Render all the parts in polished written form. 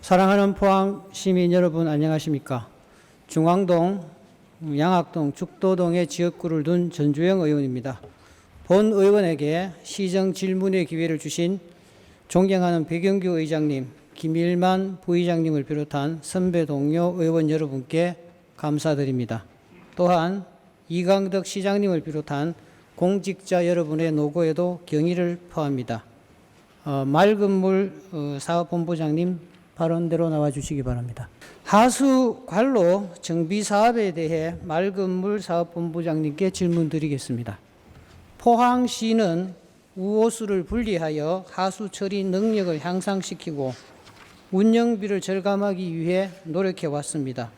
사랑하는 포항 시민 여러분 안녕하십니까? 중앙동, 양학동, 죽도동에 지역구를 둔 전주영 의원입니다. 본 의원에게 시정 질문의 기회를 주신 존경하는 백영규 의장님, 김일만 부의장님을 비롯한 선배 동료 의원 여러분께 감사드립니다. 또한 이강덕 시장님을 비롯한 공직자 여러분의 노고에도 경의를 표합니다. 맑은물 사업본부장님 발언대로 나와주시기 바랍니다. 하수 관로 정비 사업에 대해 맑은물 사업본부장님께 질문드리겠습니다. 포항시는 우호수를 분리하여 하수 처리 능력을 향상시키고 운영비를 절감하기 위해 노력해 왔습니다.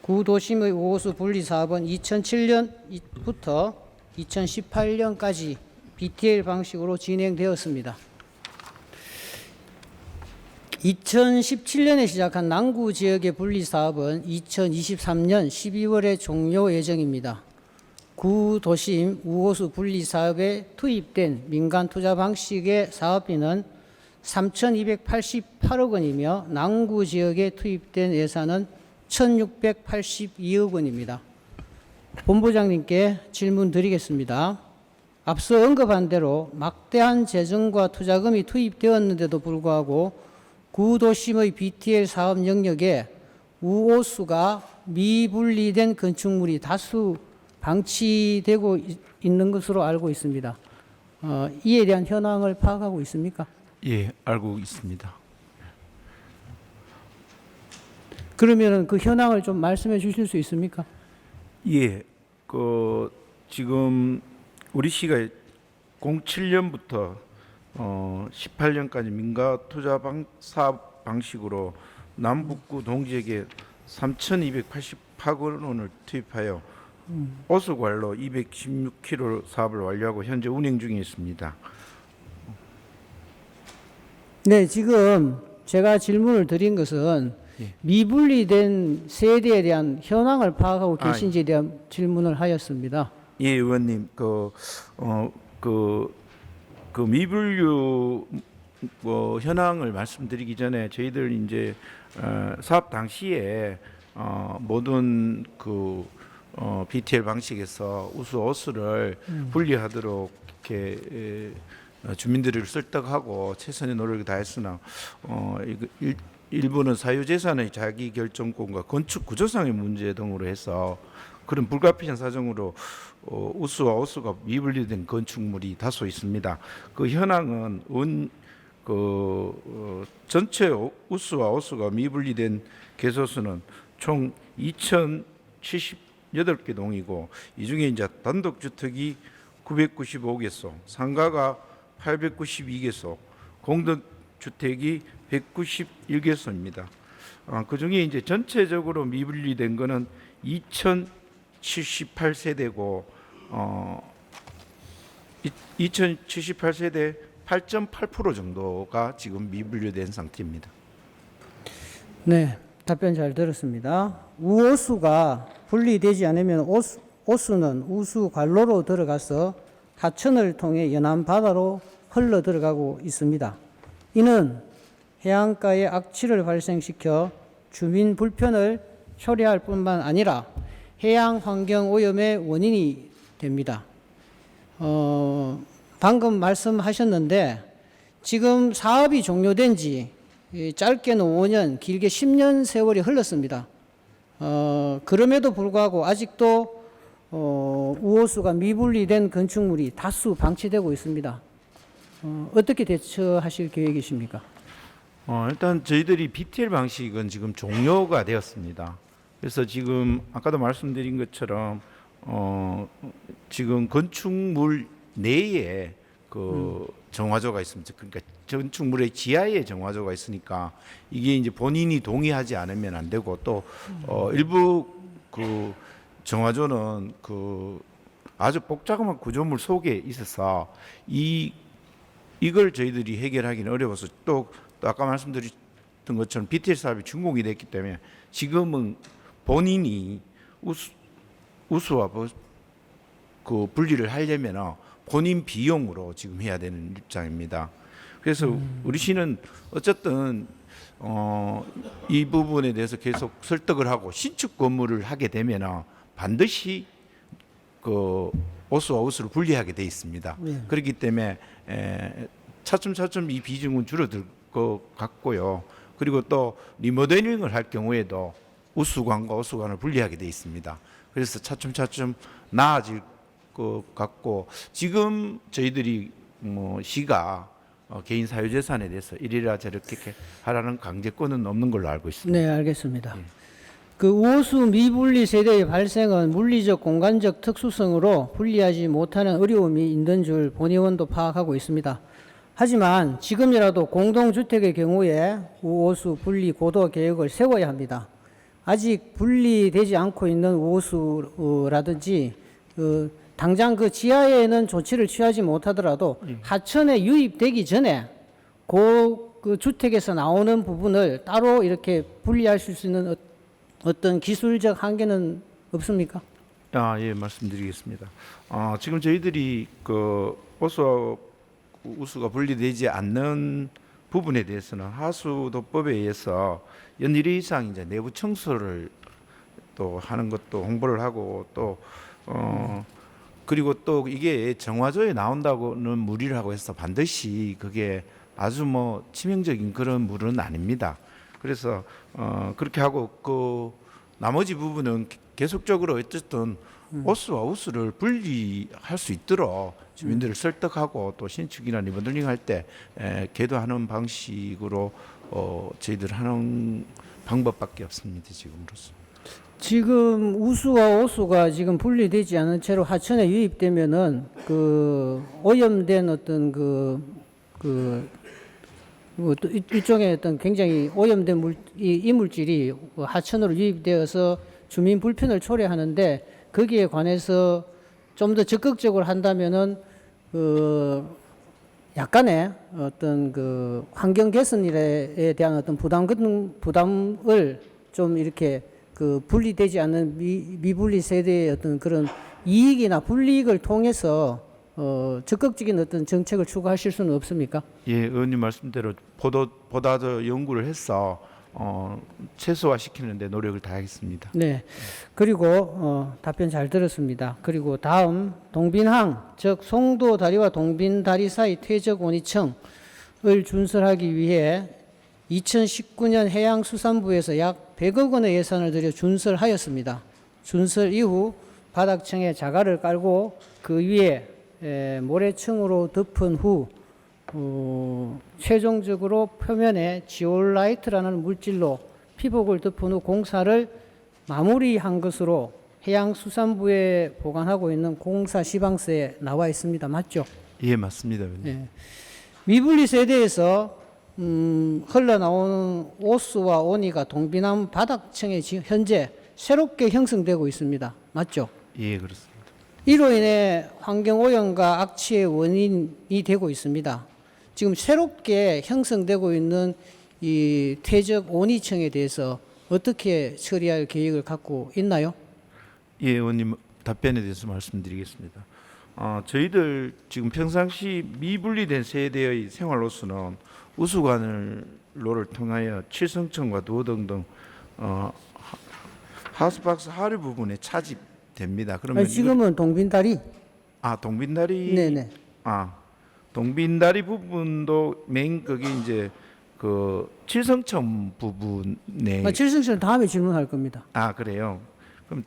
구도심의 우호수 분리 사업은 2007년부터 2018년까지 BTL 방식으로 진행되었습니다. 2017년에 시작한 남구 지역의 분리 사업은 2023년 12월에 종료 예정입니다. 구도심 우호수 분리 사업에 투입된 민간 투자 방식의 사업비는 3,288억 원이며 남구 지역에 투입된 예산은 1,682억 원입니다. 본부장님께 질문 드리겠습니다. 앞서 언급한 대로 막대한 재정과 투자금이 투입되었는데도 불구하고 구도심의 BTL 사업 영역에 우호수가 미분리된 건축물이 다수 방치되고 있는 것으로 알고 있습니다. 이에 대한 현황을 파악하고 있습니까? 예, 알고 있습니다. 그러면 그 현황을 좀 말씀해 주실 수 있습니까? 예, 지금 우리 시가 07년부터 18년까지 민간 투자 사업 방식으로 남북구 동지에게 3,288억 원을 투입하여 오수관로 216km 사업을 완료하고 현재 운행 중에 있습니다. 네, 지금 제가 질문을 드린 것은 미분리된 세대에 대한 현황을 파악하고 계신지에 대한 질문을 하였습니다. 예, 의원님, 미분류 현황을 말씀드리기 전에 저희들 이제 사업 당시에 모든 BTL 방식에서 우수호수를 분리하도록 이렇게 주민들을 설득하고 최선의 노력을 다했으나 일부는 사유재산의 자기 결정권과 건축 구조상의 문제 등으로 해서 그런 불가피한 사정으로 우수와 호수가 미분리된 건축물이 다소 있습니다. 그 현황은 전체 우수와 호수가 미분리된 개소수는 총 2,078개 동이고 이 중에 이제 단독주택이 995개소, 상가가 892개소, 공동주택이 191개소입니다. 그 중에 이제 전체적으로 미분리된 거는 2,078세대고 2,078세대 8.8% 정도가 지금 미분류된 상태입니다. 네, 답변 잘 들었습니다. 우호수가 분리되지 않으면 호수는 우수 관로로 들어가서 하천을 통해 연안 바다로 흘러 들어가고 있습니다. 이는 해안가에 악취를 발생시켜 주민 불편을 초래할 뿐만 아니라 해양 환경 오염의 원인이 됩니다. 방금 말씀하셨는데 지금 사업이 종료된 지 짧게는 5년, 길게 10년 세월이 흘렀습니다. 그럼에도 불구하고 아직도 우호수가 미분리된 건축물이 다수 방치되고 있습니다. 어떻게 대처하실 계획이십니까? 일단 저희들이 BTL 방식은 지금 종료가 되었습니다. 그래서 지금 아까도 말씀드린 것처럼 지금 건축물 내에 정화조가 있습니다. 그러니까 건축물의 지하에 정화조가 있으니까 이게 이제 본인이 동의하지 않으면 안 되고 또 일부 정화조는 아주 복잡한 구조물 속에 있어서 이걸 저희들이 해결하기는 어려워서 또 아까 말씀드렸던 것처럼 BTL 사업이 준공이 됐기 때문에 지금은 본인이 우수와 분리를 하려면 본인 비용으로 지금 해야 되는 입장입니다. 그래서 우리 시는 어쨌든 이 부분에 대해서 계속 설득을 하고 신축 건물을 하게 되면은 반드시 그 오수와 우수를 분리하게 돼 있습니다. 네. 그렇기 때문에 차츰차츰 이 비중은 줄어들 것 같고요. 그리고 또 리모델링을 할 경우에도 우수관과 오수관을 분리하게 돼 있습니다. 그래서 차츰차츰 나아질 것 같고 지금 저희들이 뭐 시가 개인 사유재산에 대해서 이리라 저렇게 하라는 강제권은 없는 걸로 알고 있습니다. 네, 알겠습니다. 그 우호수 미분리 세대의 발생은 물리적 공간적 특수성으로 분리하지 못하는 어려움이 있는 줄 본의원도 파악하고 있습니다. 하지만 지금이라도 공동주택의 경우에 우호수 분리 고도 계획을 세워야 합니다. 아직 분리되지 않고 있는 우호수라든지 당장 그 지하에는 조치를 취하지 못하더라도 하천에 유입되기 전에 그 주택에서 나오는 부분을 따로 이렇게 분리할 수 있는 어떤 기술적 한계는 없습니까? 예, 말씀드리겠습니다. 지금 저희들이 그 오수와 우수가 분리되지 않는 부분에 대해서는 하수도법에 의해서 연일 이상 이제 내부 청소를 또 하는 것도 홍보를 하고 또 그리고 또 이게 정화조에 나온다고는 무리를 하고 해서 반드시 그게 아주 뭐 치명적인 그런 물은 아닙니다. 그래서 그렇게 하고 그 나머지 부분은 계속적으로 어쨌든 오수와 우수를 분리할 수 있도록 주민들을 설득하고 또 신축이나 리모델링 할 때 계도하는 방식으로 저희들 하는 방법밖에 없습니다. 지금으로서. 지금 우수와 오수가 지금 분리되지 않은 채로 하천에 유입되면은 그 오염된 어떤 일종의 어떤 굉장히 오염된 이물질이 하천으로 유입되어서 주민 불편을 초래하는데 거기에 관해서 좀 더 적극적으로 한다면은 약간의 어떤 그 환경 개선에 대한 어떤 부담을 좀 이렇게 그 분리되지 않는 미분리 세대의 어떤 그런 이익이나 불이익을 통해서 적극적인 어떤 정책을 추구하실 수는 없습니까? 예, 의원님 말씀대로 보다 더 연구를 해서 최소화시키는데 노력을 다하겠습니다. 네. 그리고 답변 잘 들었습니다. 그리고 다음 동빈항 즉 송도 다리와 동빈 다리 사이 퇴적 원위층을 준설하기 위해 2019년 해양수산부에서 약 100억 원의 예산을 들여 준설하였습니다. 준설 이후 바닥층에 자갈을 깔고 그 위에 모래층으로 덮은 후 최종적으로 표면에 지올라이트라는 물질로 피복을 덮은 후 공사를 마무리한 것으로 해양수산부에 보관하고 있는 공사 시방서에 나와 있습니다. 맞죠? 예, 맞습니다. 예. 미분리 세대에서 흘러나오는 오수와 온이가 동빈암 바닥층에 현재 새롭게 형성되고 있습니다. 맞죠? 예, 그렇습니다. 이로 인해 환경오염과 악취의 원인이 되고 있습니다. 지금 새롭게 형성되고 있는 이 퇴적 온이층에 대해서 어떻게 처리할 계획을 갖고 있나요? 예, 의원님 답변에 대해서 말씀드리겠습니다. 저희들 지금 평상시 미분리된 세대의 생활로서는 우수관로를 통하여 칠성층과 도등 등 하우스박스 하류 부분에 차집됩니다. 그러면 지금은 동빈다리. 동빈다리. 네네. 동빈다리 부분도 메인 그게 이제 그 칠성층 부분에. 칠성층 다음에 질문할 겁니다. 그래요. 그럼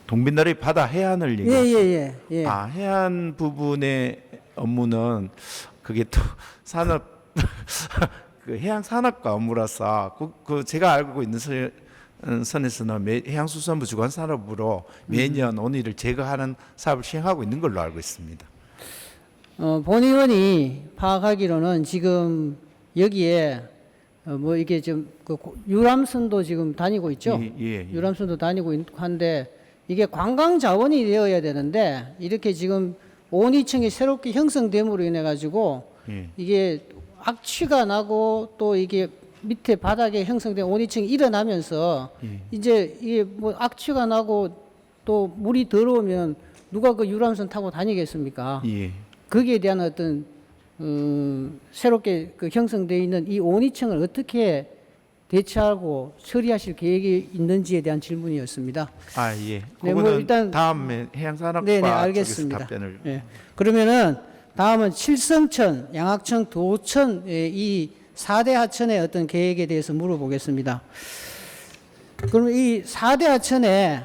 동빈다리 바다 해안을 얘기하시죠? 예. 해안 부분의 업무는 그게 또 산업 그 해양 산업과 업무라서 그 제가 알고 있는 선에서는 해양수산부 주관 산업으로 매년 온이를 제거하는 사업을 시행하고 있는 걸로 알고 있습니다. 본 의원이 파악하기로는 지금 여기에 뭐 이게 좀 그 유람선도 지금 다니고 있죠. 예. 유람선도 다니고 있고 한데 이게 관광 자원이 되어야 되는데 이렇게 지금 온이층이 새롭게 형성됨으로 인해 가지고 이게 악취가 나고 또 이게 밑에 바닥에 형성된 온이층이 일어나면서 이제 이게 뭐 악취가 나고 또 물이 더러우면 누가 그 유람선 타고 다니겠습니까? 예. 거기에 대한 어떤 새롭게 그 형성되어 있는 이 온이층을 어떻게 대처하고 처리하실 계획이 있는지에 대한 질문이었습니다. 아 예. 네, 그거는 뭐 일단 다음에 해양산업과 네네 쪽에서 알겠습니다. 답변을. 예. 그러면은 다음은 칠성천, 양학천, 도천의 이 4대 하천의 어떤 계획에 대해서 물어보겠습니다. 그럼 이 4대 하천에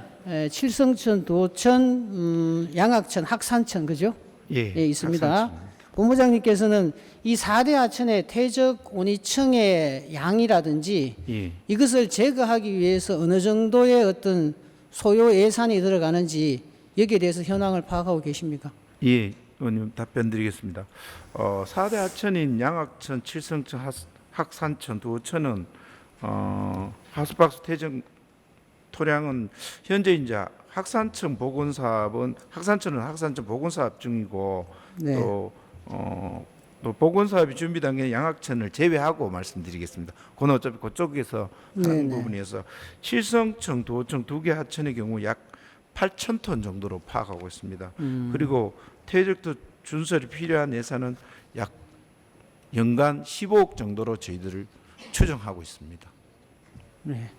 칠성천, 도천, 양학천, 학산천 그죠? 예. 예, 있습니다. 학산천. 본부장님께서는 이 4대 하천의 퇴적 온이층의 양이라든지 예. 이것을 제거하기 위해서 어느 정도의 어떤 소요 예산이 들어가는지 여기에 대해서 현황을 파악하고 계십니까? 예, 의원님 답변 드리겠습니다. 4대 하천인 양학천, 칠성천, 학산천, 도천은 하수박스 퇴적 토량은 현재 이제 학산천 복원사업은 학산천 복원사업 중이고 네. 또 복원사업이 준비단계 양학천을 제외하고 말씀드리겠습니다. 그건 어차피 그쪽에서 하는 네네. 부분이어서 칠성천, 도청 두 개 하천의 경우 약 8,000톤 정도로 파악하고 있습니다. 그리고 퇴적도 준설이 필요한 예산은 약 연간 15억 정도로 저희들을 추정하고 있습니다. 네.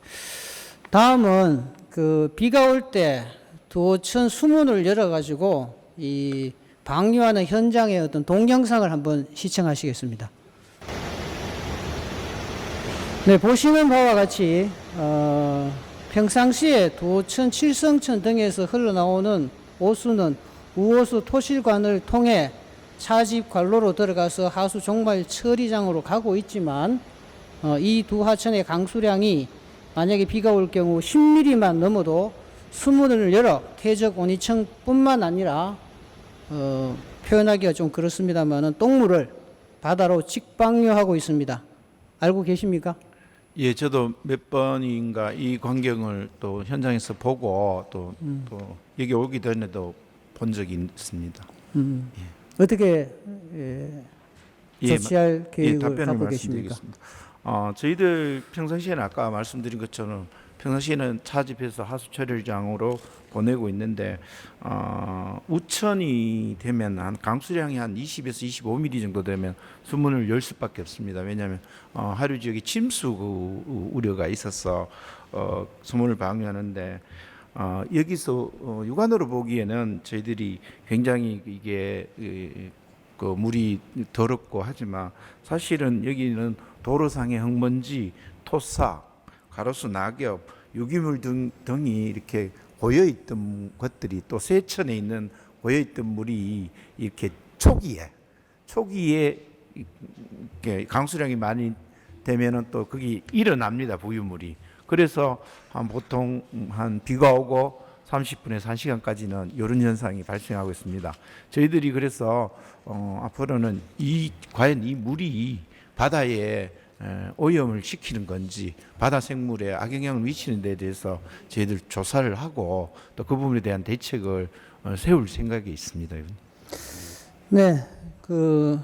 다음은 그 비가 올 때 도천 수문을 열어 가지고 이 방류하는 현장의 어떤 동영상을 한번 시청하시겠습니다. 네, 보시는 바와 같이 평상시에 도천, 칠성천 등에서 흘러나오는 오수는 우호수 토실관을 통해 차집 관로로 들어가서 하수 종말 처리장으로 가고 있지만 이 두 하천의 강수량이 만약에 비가 올 경우 10mm만 넘어도 수문을 열어 퇴적 온이층뿐만 아니라 표현하기가 좀 그렇습니다만은 똥물을 바다로 직방류하고 있습니다. 알고 계십니까? 예, 저도 몇 번인가 이 광경을 또 현장에서 보고 또 여기 오기 전에도 본 적이 있습니다. 어떻게 예, 조치할 계획을 답변을 갖고 계십니까? 말씀드리겠습니다. 저희들 평상시에는 아까 말씀드린 것처럼 평상시에는 차집해서 하수 처리장으로 보내고 있는데 우천이 되면 한 강수량이 한 20에서 25mm 정도 되면 수문을 열 수밖에 없습니다. 왜냐하면 하류 지역에 침수 우려가 있어서 수문을 방류하는데 여기서 육안으로 보기에는 저희들이 굉장히 이게 그 물이 더럽고 하지만 사실은 여기는 도로상의 흙먼지, 토사, 가로수, 낙엽, 유기물 등이 이렇게 고여있던 것들이 또 세천에 있는 고여있던 물이 이렇게 초기에 이렇게 강수량이 많이 되면은 또 거기 일어납니다, 부유물이. 그래서 보통 한 비가 오고 30분에서 1시간까지는 이런 현상이 발생하고 있습니다. 저희들이 그래서 앞으로는 과연 이 물이 바다에 오염을 시키는 건지 바다 생물에 악영향을 미치는 데 대해서 저희들 조사를 하고 또 그 부분에 대한 대책을 세울 생각이 있습니다. 네, 그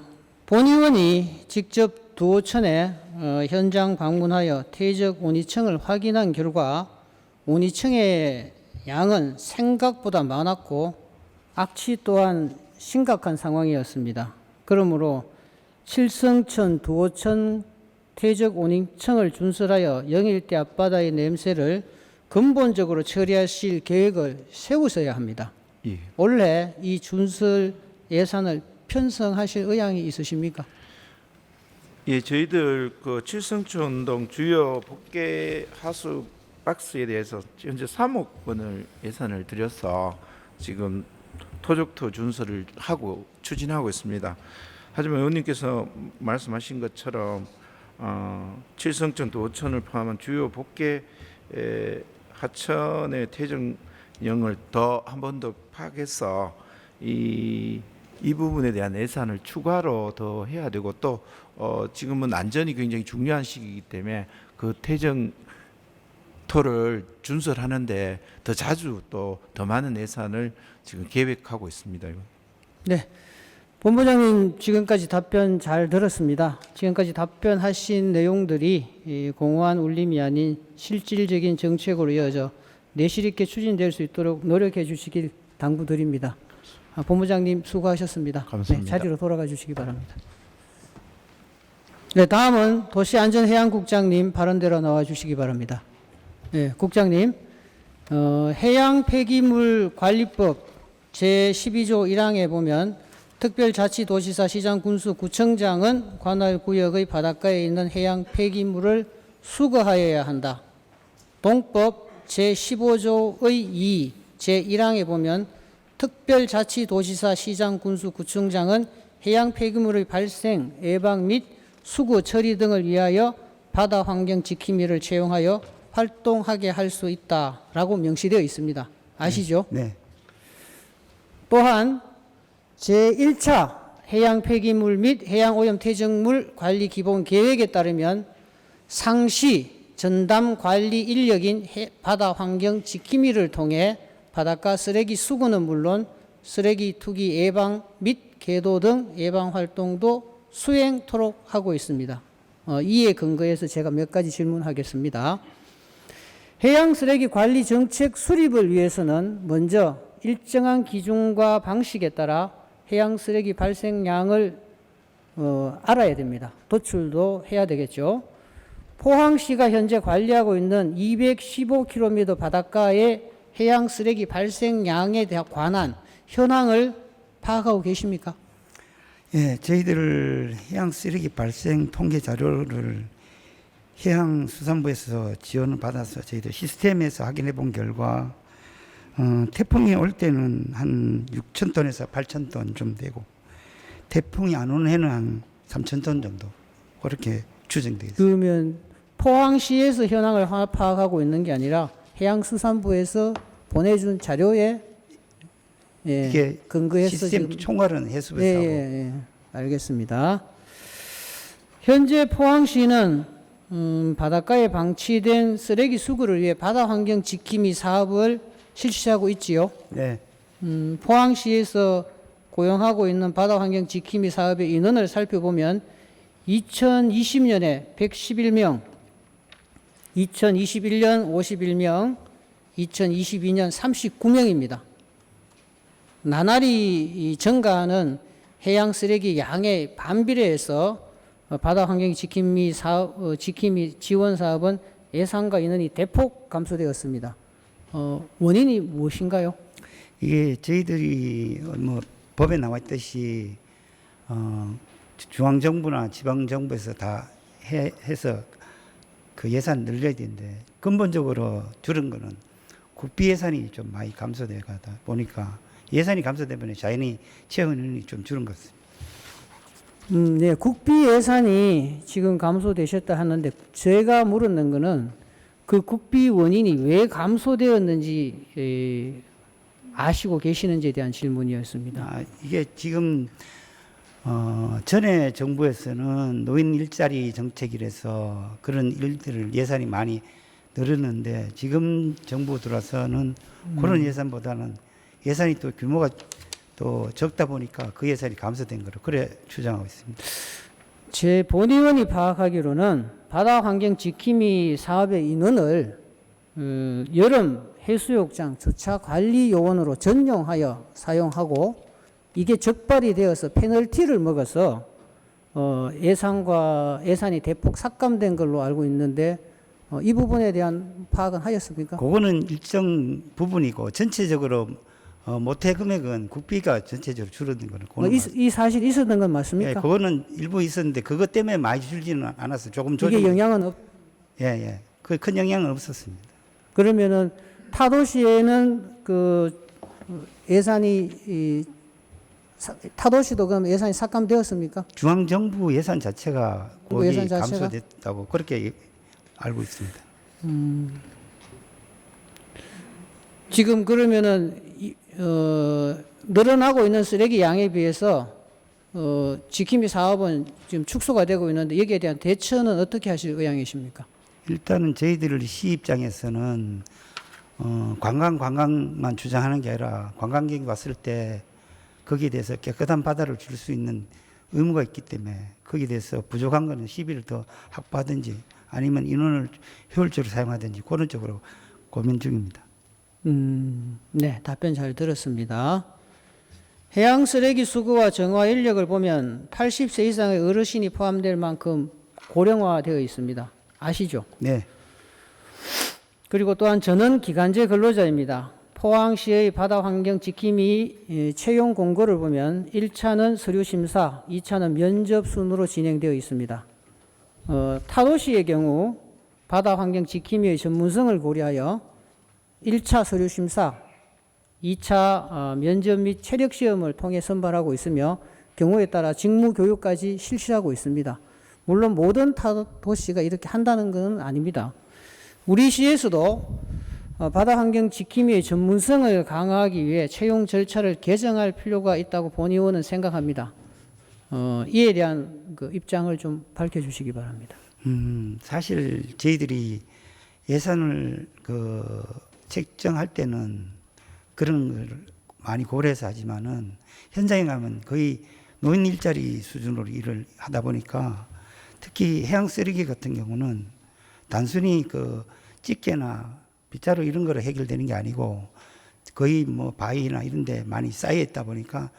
본의원이 직접 두호천에 현장 방문하여 퇴적 온이층을 확인한 결과 온이층의 양은 생각보다 많았고 악취 또한 심각한 상황이었습니다. 그러므로 칠성천, 두호천 퇴적 온이층을 준설하여 영일대 앞바다의 냄새를 근본적으로 처리하실 계획을 세우셔야 합니다. 예. 올해 이 준설 예산을 편성하실 의향이 있으십니까? 예, 저희들 그 칠성천동 주요 복개 하수 박스에 대해서 현재 3억 원을 예산을 들여서 지금 토적토 준설을 하고 추진하고 있습니다. 하지만 의원님께서 말씀하신 것처럼 칠성천, 도천을 포함한 주요 복개 하천의 퇴적량을 더 한 번 더 파악해서 이 부분에 대한 예산을 추가로 더 해야 되고 또 지금은 안전이 굉장히 중요한 시기이기 때문에 그 퇴적토를 준설하는데 더 자주 또 더 많은 예산을 지금 계획하고 있습니다. 네. 본부장님 지금까지 답변 잘 들었습니다. 지금까지 답변하신 내용들이 이 공허한 울림이 아닌 실질적인 정책으로 이어져 내실 있게 추진될 수 있도록 노력해 주시길 당부드립니다. 본부장님 수고하셨습니다. 감사합니다. 네, 자리로 돌아가 주시기 바랍니다. 네, 다음은 도시안전해양국장님 발언대로 나와 주시기 바랍니다. 네, 국장님, 해양폐기물관리법 제12조 1항에 보면 특별자치도시사 시장군수 구청장은 관할 구역의 바닷가에 있는 해양 폐기물을 수거하여야 한다. 동법 제15조의 2 제1항에 보면 특별자치도시사 시장군수 구청장은 해양 폐기물의 발생, 예방 및 수거 처리 등을 위하여 바다 환경 지킴이를 채용하여 활동하게 할 수 있다라고 명시되어 있습니다. 아시죠? 네. 또한 제1차 해양 폐기물 및 해양 오염 퇴적물 관리 기본 계획에 따르면 상시 전담 관리 인력인 바다 환경 지킴이를 통해 바닷가 쓰레기 수거는 물론 쓰레기 투기 예방 및 계도 등 예방 활동도 수행토록 하고 있습니다. 이에 근거해서 제가 몇 가지 질문하겠습니다. 해양 쓰레기 관리 정책 수립을 위해서는 먼저 일정한 기준과 방식에 따라 해양 쓰레기 발생량을 알아야 됩니다. 도출도 해야 되겠죠. 포항시가 현재 관리하고 있는 215km 바닷가의 해양 쓰레기 발생량에 관한 현황을 파악하고 계십니까? 예, 저희들 해양 쓰레기 발생 통계 자료를 해양수산부에서 지원을 받아서 저희들 시스템에서 확인해 본 결과 태풍이 올 때는 한 6,000톤에서 8,000톤 좀 되고 태풍이 안 오는 해는 한 3,000톤 정도 그렇게 추정되어 있습니다. 그러면 포항시에서 현황을 파악하고 있는 게 아니라 해양수산부에서 보내준 자료에 이게 근거해서 시스템 지금 총괄은 해수부에서 예, 하고 예, 알겠습니다. 현재 포항시는 바닷가에 방치된 쓰레기 수거를 위해 바다 환경 지킴이 사업을 실시하고 있지요. 네. 포항시에서 고용하고 있는 바다 환경 지킴이 사업의 인원을 살펴보면 2020년에 111명, 2021년 51명, 2022년 39명입니다. 나날이 증가하는 해양 쓰레기 양에 반비례해서 바다 환경 지킴이 사업, 지킴이 지원 사업은 예산과 인원이 대폭 감소되었습니다. 원인이 무엇인가요? 이게 저희들이 뭐 법에 나와 있듯이 중앙정부나 지방정부에서 다 해서 그 예산 늘려야 되는데 근본적으로 줄은 거는 국비 예산이 좀 많이 감소되다 보니까 예산이 감소되면 자연히 채용 인원이 좀 줄은 것 같습니다. 네, 국비 예산이 지금 감소되셨다 하는데 제가 물었는 거는 그 국비 원인이 왜 감소되었는지 아시고 계시는지에 대한 질문이었습니다. 이게 지금 전에 정부에서는 노인 일자리 정책이라서 그런 일들을 예산이 많이 늘었는데 지금 정부 들어서는 그런 예산보다는 예산이 또 규모가 또 적다 보니까 그 예산이 감소된 거로 그래 주장하고 있습니다. 제 본의원이 파악하기로는 바다 환경 지킴이 사업의 인원을 여름 해수욕장 주차 관리 요원으로 전용하여 사용하고 이게 적발이 되어서 페널티를 먹어서 예산이 대폭 삭감된 걸로 알고 있는데 이 부분에 대한 파악은 하였습니까? 그거는 일정 부분이고 전체적으로 모태 금액은 국비가 전체적으로 줄어든 거는 이 사실 있었던 건 맞습니까? 예, 그거는 일부 있었는데 그것 때문에 많이 줄지는 않았어요. 조금 이게 영향은 예. 그 큰 영향은 없었습니다. 그러면은 타도시에는 그 예산이 타도시도 그럼 예산이 삭감되었습니까? 중앙정부 예산 자체가 거기 예산 자체가? 감소됐다고 그렇게 알고 있습니다. 지금 그러면은 늘어나고 있는 쓰레기 양에 비해서 지킴이 사업은 지금 축소가 되고 있는데 여기에 대한 대처는 어떻게 하실 의향이십니까? 일단은 저희들 시 입장에서는 관광만 주장하는 게 아니라 관광객이 왔을 때 거기에 대해서 깨끗한 바다를 줄 수 있는 의무가 있기 때문에 거기에 대해서 부족한 거는 시비를 더 확보하든지 아니면 인원을 효율적으로 사용하든지 그런 쪽으로 고민 중입니다. 네, 답변 잘 들었습니다. 해양 쓰레기 수거와 정화 인력을 보면 80세 이상의 어르신이 포함될 만큼 고령화되어 있습니다. 아시죠? 네. 그리고 또한 저는 기간제 근로자입니다. 포항시의 바다 환경 지킴이 채용 공고를 보면 1차는 서류 심사, 2차는 면접 순으로 진행되어 있습니다. 타도시의 경우 바다 환경 지킴이의 전문성을 고려하여 1차 서류 심사, 2차 면접 및 체력 시험을 통해 선발하고 있으며 경우에 따라 직무 교육까지 실시하고 있습니다. 물론 모든 타도시가 이렇게 한다는 건 아닙니다. 우리 시에서도 바다 환경 지킴이의 전문성을 강화하기 위해 채용 절차를 개정할 필요가 있다고 본의원은 생각합니다. 이에 대한 그 입장을 좀 밝혀주시기 바랍니다. 사실 저희들이 예산을 책정할 때는 그런 걸 많이 고려해서 하지만은 현장에 가면 거의 노인 일자리 수준으로 일을 하다 보니까 특히 해양 쓰레기 같은 경우는 단순히 집게나 빗자루 이런 거로 해결되는 게 아니고 거의 뭐 바위나 이런 데 많이 쌓여 있다 보니까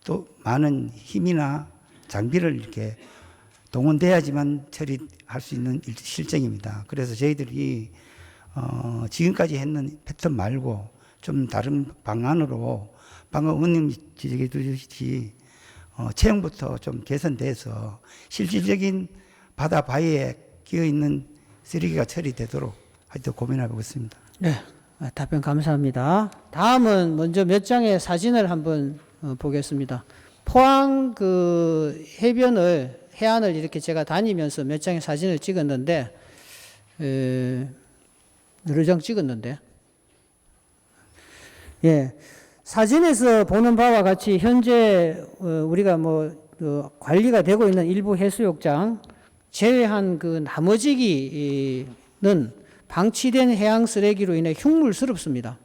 또 많은 힘이나 장비를 이렇게 동원돼야지만 처리할 수 있는 실정입니다. 그래서 저희들이 지금까지 했는 패턴 말고 좀 다른 방안으로 방금 의원님 지적해 주셨듯이 채용부터 좀 개선돼서 실질적인 바다 바위에 끼어 있는 쓰레기가 처리되도록 하여튼 고민해 보겠습니다. 네, 답변 감사합니다. 다음은 먼저 몇 장의 사진을 한번 보겠습니다. 포항 해안을 이렇게 제가 다니면서 몇 장의 사진을 찍었는데, 여러 장 찍었는데, 예, 사진에서 보는 바와 같이 현재 우리가 관리가 되고 있는 일부 해수욕장 제외한 나머지기는 방치된 해양 쓰레기로 인해 흉물스럽습니다.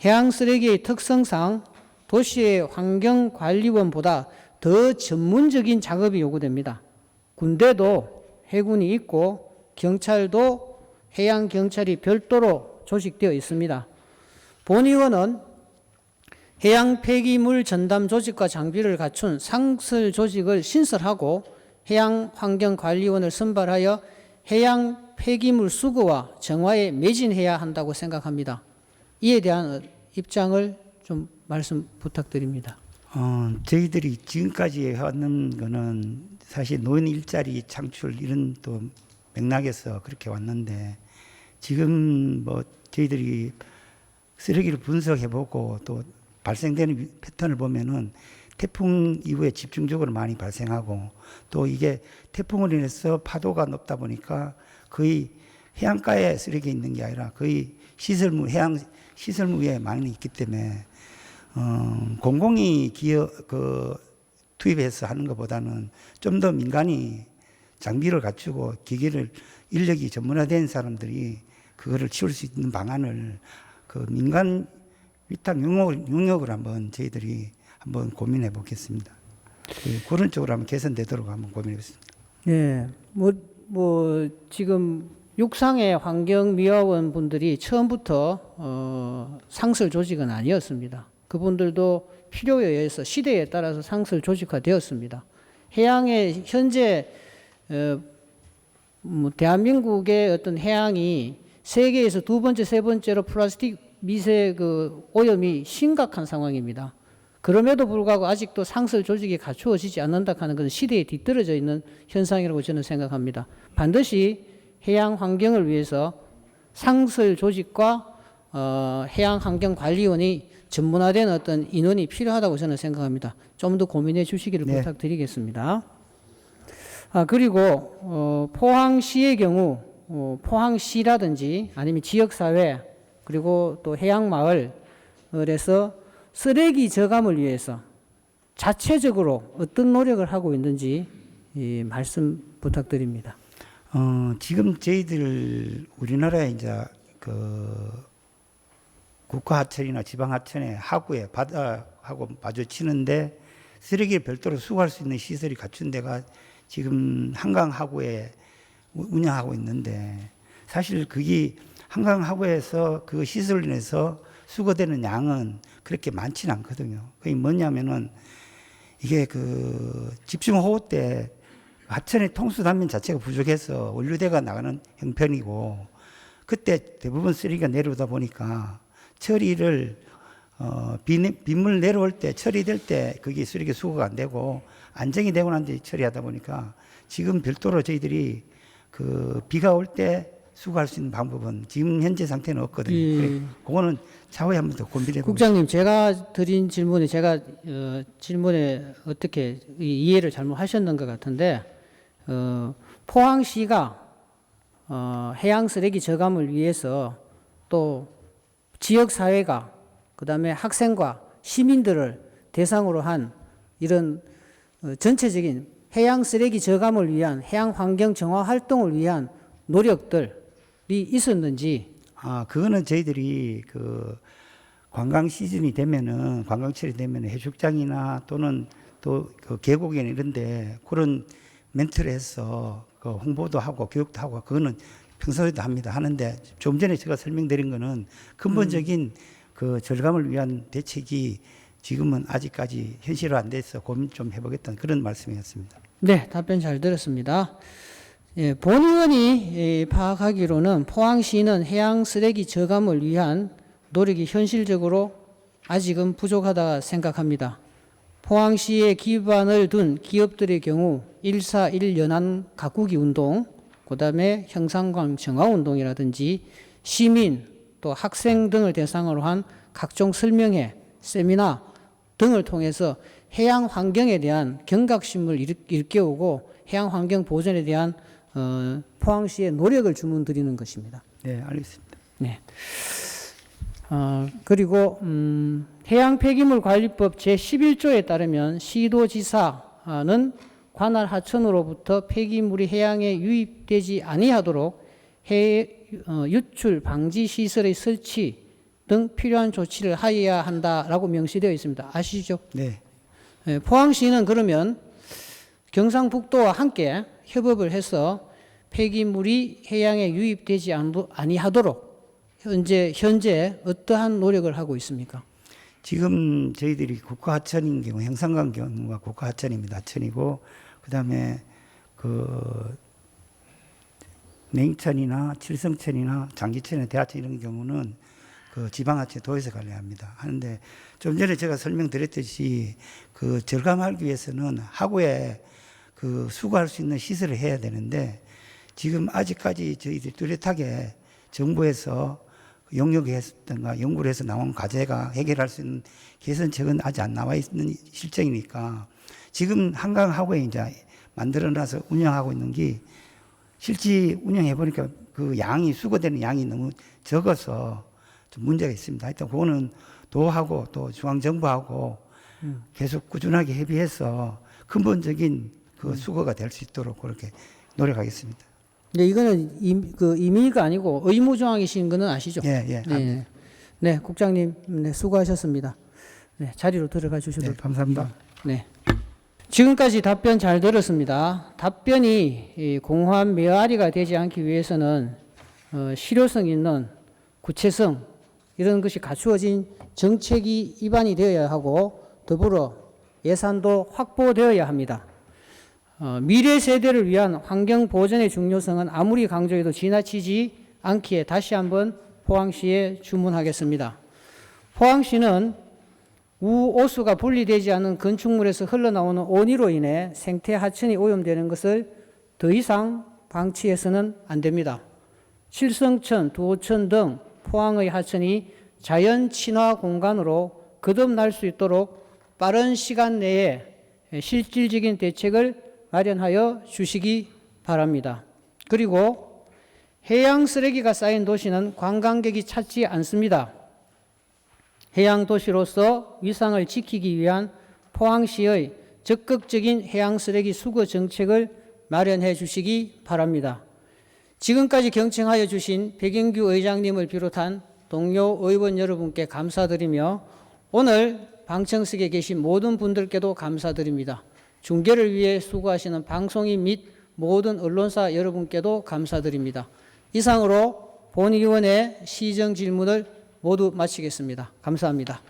해양 쓰레기의 특성상 도시의 환경관리원보다 더 전문적인 작업이 요구됩니다. 군대도 해군이 있고 경찰도 해양경찰이 별도로 조직되어 있습니다. 본의원은 해양 폐기물 전담 조직과 장비를 갖춘 상설 조직을 신설하고 해양환경관리원을 선발하여 해양 폐기물 수거와 정화에 매진해야 한다고 생각합니다. 이에 대한 입장을 좀 말씀 부탁드립니다. 저희들이 지금까지 해왔는 거는 사실 노인 일자리 창출 이런 또 맥락에서 그렇게 왔는데 지금 저희들이 쓰레기를 분석해보고 또 발생되는 패턴을 보면은 태풍 이후에 집중적으로 많이 발생하고 또 이게 태풍으로 인해서 파도가 높다 보니까 거의 해안가에 쓰레기 있는 게 아니라 거의 시설물, 해양 시설물에 많이 있기 때문에 공공이 투입해서 하는 것보다는 좀 더 민간이 장비를 갖추고 기계를 인력이 전문화된 사람들이 그거를 치울 수 있는 방안을 민간 위탁 용역을 한번 저희들이 한번 고민해 보겠습니다. 그런 쪽으로 한번 개선되도록 한번 고민해 보겠습니다. 네, 지금 육상의 환경미화원 분들이 처음부터 상설 조직은 아니었습니다. 그분들도 필요에 의해서 시대에 따라서 상설 조직화되었습니다. 해양의 현재 대한민국의 어떤 해양이 세계에서 두 번째, 세 번째로 플라스틱 미세 오염이 심각한 상황입니다. 그럼에도 불구하고 아직도 상설 조직이 갖추어지지 않는다 하는 것은 시대에 뒤떨어져 있는 현상이라고 저는 생각합니다. 반드시 해양 환경을 위해서 상설 조직과 해양 환경 관리원이 전문화된 어떤 인원이 필요하다고 저는 생각합니다. 좀 더 고민해 주시기를 네. 부탁드리겠습니다. 그리고 포항시의 경우 포항시라든지 아니면 지역사회 그리고 또 해양마을에서 쓰레기 저감을 위해서 자체적으로 어떤 노력을 하고 있는지 말씀 부탁드립니다. 지금 저희들 우리나라에 이제 국가하천이나 지방하천의 하구에 바다하고 마주치는데 쓰레기를 별도로 수거할 수 있는 시설이 갖춘 데가 지금 한강 하구에 운영하고 있는데 사실 그게 한강 하구에서 그 시설로 인해서 수거되는 양은 그렇게 많지는 않거든요. 그게 뭐냐면은 이게 집중호우 때 하천의 통수 단면 자체가 부족해서 원료대가 나가는 형편이고 그때 대부분 쓰레기가 내려오다 보니까 처리를 빗물 내려올 때 처리될 때 그게 쓰레기 수거가 안 되고 안정이 되고 난 뒤에 처리하다 보니까 지금 별도로 저희들이 그 비가 올 때 수거할 수 있는 방법은 지금 현재 상태는 없거든요. 예. 그거는 차후에 한 번 더 고민해 보겠습니다. 국장님, 제가 드린 질문에 질문에 어떻게 이해를 잘못하셨는 것 같은데 포항시가 해양 쓰레기 저감을 위해서 또 지역 사회가 그다음에 학생과 시민들을 대상으로 한 이런 전체적인 해양 쓰레기 저감을 위한 해양 환경 정화 활동을 위한 노력들이 있었는지. 그거는 저희들이 그 관광 시즌이 되면은 관광철이 되면은 해수욕장이나 또는 또 그 계곡이나 이런데 그런 멘트를 해서 그 홍보도 하고 교육도 하고 그거는 평소에도 합니다. 하는데 좀 전에 제가 설명드린 거는 근본적인 그 절감을 위한 대책이 지금은 아직까지 현실화 안 돼서 고민 좀 해보겠다는 그런 말씀이었습니다. 네, 답변 잘 들었습니다. 예, 본 의원이 파악하기로는 포항시는 해양 쓰레기 저감을 위한 노력이 현실적으로 아직은 부족하다 생각합니다. 포항시에 기반을 둔 기업들의 경우 141 연안 가꾸기 운동, 그다음에 형상광 정화 운동이라든지 시민 또 학생 등을 대상으로 한 각종 설명회, 세미나 등을 통해서 해양 환경에 대한 경각심을 일깨우고 해양 환경 보존에 대한 포항시의 노력을 주문드리는 것입니다. 네, 알겠습니다. 네. 그리고 해양 폐기물 관리법 제11조에 따르면 시도지사는 관할 하천으로부터 폐기물이 해양에 유입되지 아니하도록 유출 방지 시설의 설치 등 필요한 조치를 하여야 한다라고 명시되어 있습니다. 아시죠? 네. 네, 포항시는 그러면 경상북도와 함께 협업을 해서 폐기물이 해양에 유입되지 아니하도록 현재 어떠한 노력을 하고 있습니까? 지금 저희들이 국가하천인 경우 형상강 경우가 국가하천입니다. 하천이고 그다음에 그 냉천이나 칠성천이나 장기천이나 대하천 이런 경우는 그 지방하천 도에서 관리합니다. 하는데 좀 전에 제가 설명드렸듯이 그 절감하기 위해서는 하구에 그 수거할 수 있는 시설을 해야 되는데 지금 아직까지 저희들이 뚜렷하게 정부에서 용역했던가 연구를 해서 나온 과제가 해결할 수 있는 개선책은 아직 안 나와 있는 실정이니까 지금 한강 하구에 이제 만들어놔서 운영하고 있는 게 실제 운영해 보니까 그 양이 수거되는 양이 너무 적어서 좀 문제가 있습니다. 하여튼 그거는 도하고 또 중앙정부하고 계속 꾸준하게 협의해서 근본적인 그 수거가 될 수 있도록 그렇게 노력하겠습니다. 네, 이거는 임의가 아니고 의무조항이신 거는 아시죠? 예. 네, 네, 국장님, 네, 수고하셨습니다. 네, 자리로 들어가 주셔도. 네, 감사합니다. 네. 지금까지 답변 잘 들었습니다. 답변이 공허한 메아리가 되지 않기 위해서는 실효성 있는 구체성 이런 것이 갖추어진 정책이 입안이 되어야 하고 더불어 예산도 확보되어야 합니다. 미래 세대를 위한 환경 보존의 중요성은 아무리 강조해도 지나치지 않기에 다시 한번 포항시에 주문하겠습니다. 포항시는 우오수가 분리되지 않은 건축물에서 흘러나오는 온이로 인해 생태 하천이 오염되는 것을 더 이상 방치해서는 안 됩니다. 칠성천, 두호천 등 포항의 하천이 자연 친화 공간으로 거듭날 수 있도록 빠른 시간 내에 실질적인 대책을 마련하여 주시기 바랍니다. 그리고 해양 쓰레기가 쌓인 도시는 관광객이 찾지 않습니다. 해양 도시로서 위상을 지키기 위한 포항시의 적극적인 해양 쓰레기 수거 정책을 마련해 주시기 바랍니다. 지금까지 경청하여 주신 백영규 의장님을 비롯한 동료 의원 여러분께 감사드리며 오늘 방청석에 계신 모든 분들께도 감사드립니다. 중계를 위해 수고하시는 방송인 및 모든 언론사 여러분께도 감사드립니다. 이상으로 본 의원의 시정 질문을 모두 마치겠습니다. 감사합니다.